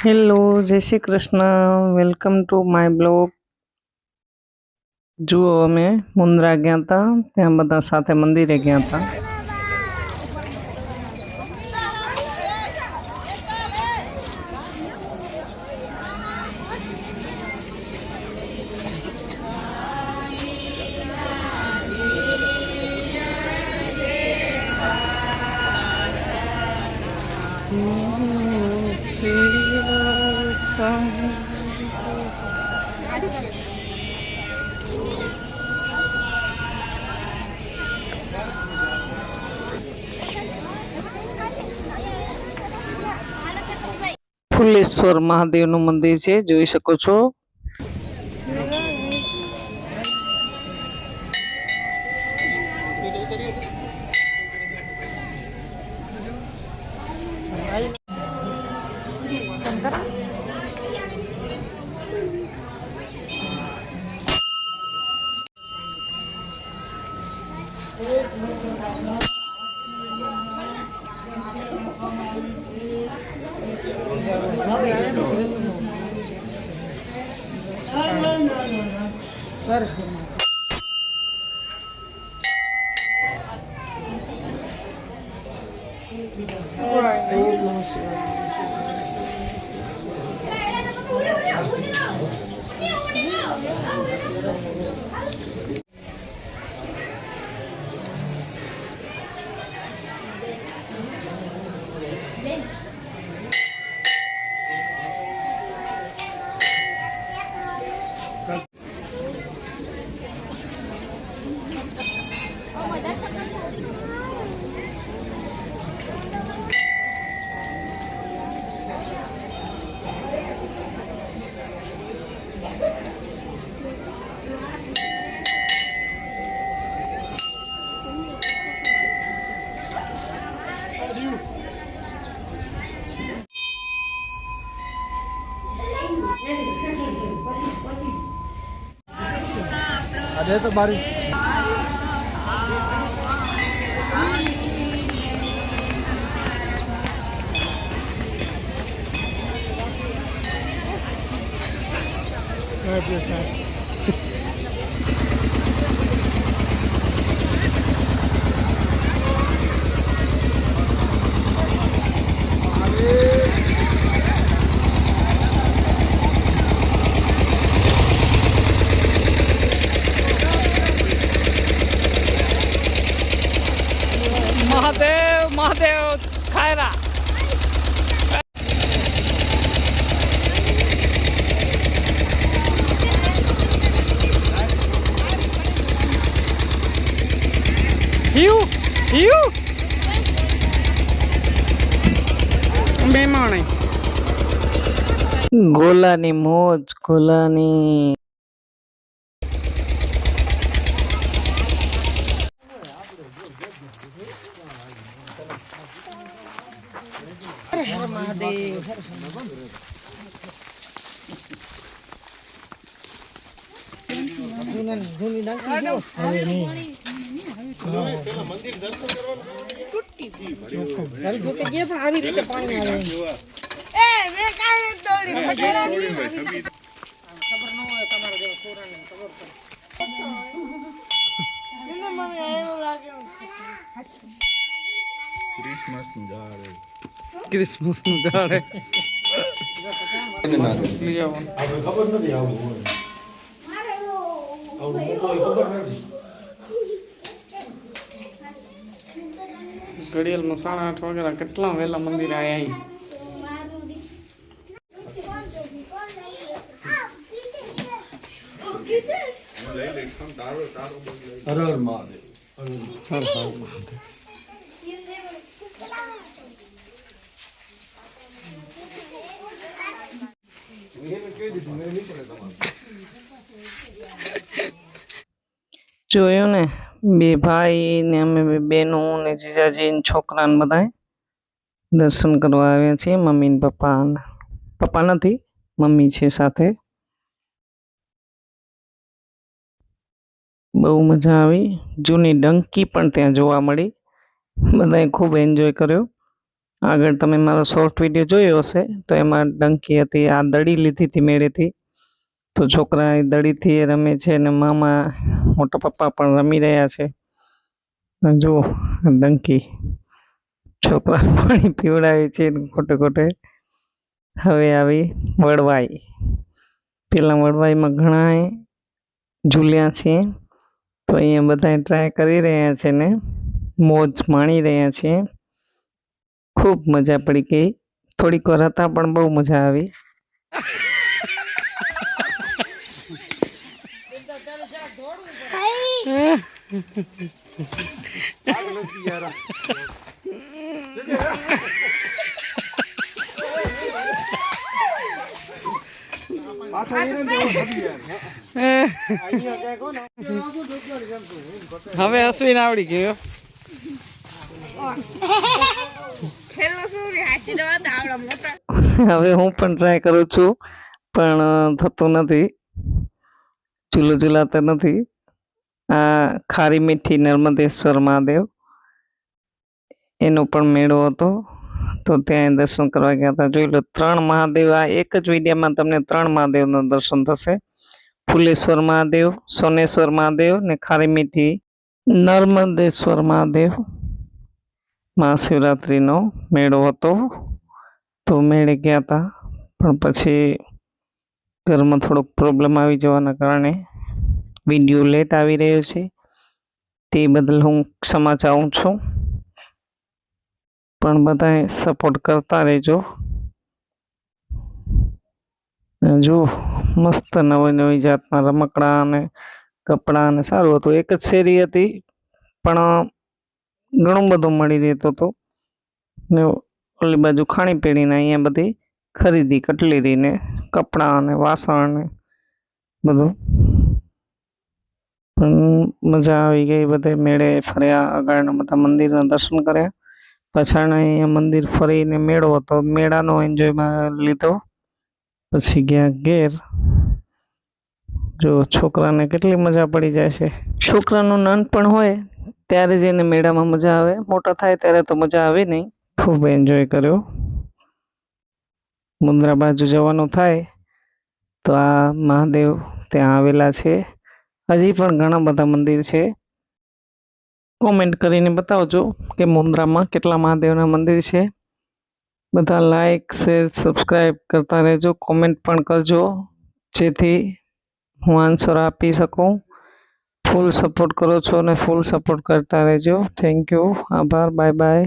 Hello, જય Shri Krishna. Welcome to my blog. જુઓ, અમે મુન્દ્રા ગયા હતા, ત્યાં બધા સાથે મંદિરે ગયા હતા. ફુલેશ્વર મહાદેવનું મંદિર છે, જોઈ શકો છો. ada tu baru Mahadev Mahadev ખાયરા. ગોલાની મોજ, ગોલાની. ક્રિસમસ નું ઝાડ ઘડિયાળમાં 8:30 વાગ્યા. કેટલા વહેલા મંદિરે આવ્યા. હર હર મહાદેવ. હર હર મહાદેવ. જોયું ને, બે ભાઈ ને અમે બે બહેનો ને જીજાજી ને છોકરા ને બધા દર્શન કરવા આવ્યા છીએ. મમ્મી ને પપ્પા નથી, મમ્મી છે સાથે. બહુ મજા આવી. જૂની ડંકી પણ ત્યાં જોવા મળી. બધાએ ખૂબ એન્જોય કર્યો. આગળ તમે મારો શોર્ટ વિડીયો જોયો હશે તો એમાં ડંકી હતી, આ દડી લીધી હતી મેળેથી. તો છોકરા એ દડીથી રમે છે અને મામા મોટા પપ્પા પણ રમી રહ્યા છે. જુઓ ડંકી છોકરા પાણી પીવડાવે છે ખોટે ખોટે. હવે આવી વડવાઈ. પેલા વડવાઈમાં ઘણા ઝૂલ્યા છે, તો અહીંયા બધા ટ્રાય કરી રહ્યા છે ને મોજ માણી રહ્યા છે. ખૂબ મજા પડી ગઈ. થોડીક વાર હતા પણ બહુ મજા આવી. હવે અશ્વિન આવડી ગયો. હવે હું પણ ટ્રાય કરું છું પણ થતું નથી, ચૂલો ચૂલાતો નથી. આ ખારી મીઠી નર્મદેશ્વર મહાદેવ એનો પણ મેળો હતો, તો ત્યાં દર્શન કરવા ગયા હતા. જોઈ લો 3 મહાદેવ. આ એક જ વિડીયોમાં તમને 3 મહાદેવના દર્શન થશે. ફુલેશ્વર મહાદેવ, સોનેશ્વર મહાદેવ ને ખારી મીઠી નર્મદેશ્વર મહાદેવ. મહાશિવરાત્રિનો મેળો હતો, તો મેળે ગયા હતા, પણ પછી ઘરમાં થોડોક પ્રોબ્લેમ આવી જવાના કારણે વિડીયો લેટ આવી રહ્યો છે. તે બદલ હું ક્ષમા ચાહું છું, પણ બધાએ સપોર્ટ કરતા રહેજો. જો મસ્ત નવી જાતના રમકડા અને કપડાં અને સારું હતું. એક જ શેરી હતી પણ ઘણું બધું મળી રહેતું હતું ને ઓલી બાજુ ખાણીપીણીને અહીંયા બધી ખરીદી, કટલેરી ને કપડાં અને વાસણ ને બધું. પણ મજા આવી ગઈ. બધે મેળે ફર્યા, આગળના બધા મંદિરના દર્શન કર્યા. પાછળના અહીંયા મંદિર ફરીને મેળો હતો, મેળાનો એન્જોયમાં લીધો. પછી ગયા ઘેર. જો છોકરાને કેટલી મજા પડી જાય છે. છોકરાનું નાનપણ હોય ત્યારે જ એને મેળામાં મજા આવે, મોટા થાય ત્યારે તો મજા આવે નહીં. ખૂબ એન્જોય કર્યો. મુન્દ્રા બાજુ જવાનું થાય તો આ મહાદેવ ત્યાં આવેલા છે. હજી પણ ઘણા બધા મંદિર છે. કોમેન્ટ કરીને બતાવજો કે મુન્દ્રામાં કેટલા મહાદેવના મંદિર છે. બધા લાઈક, શેર, સબસ્ક્રાઈબ કરતા રહેજો. કોમેન્ટ પણ કરજો જેથી હું આન્સર આપી શકું. ફૂલ સપોર્ટ કરો છો અને ફૂલ સપોર્ટ કરતા રહેજો. Thank you. આભાર. Bye by.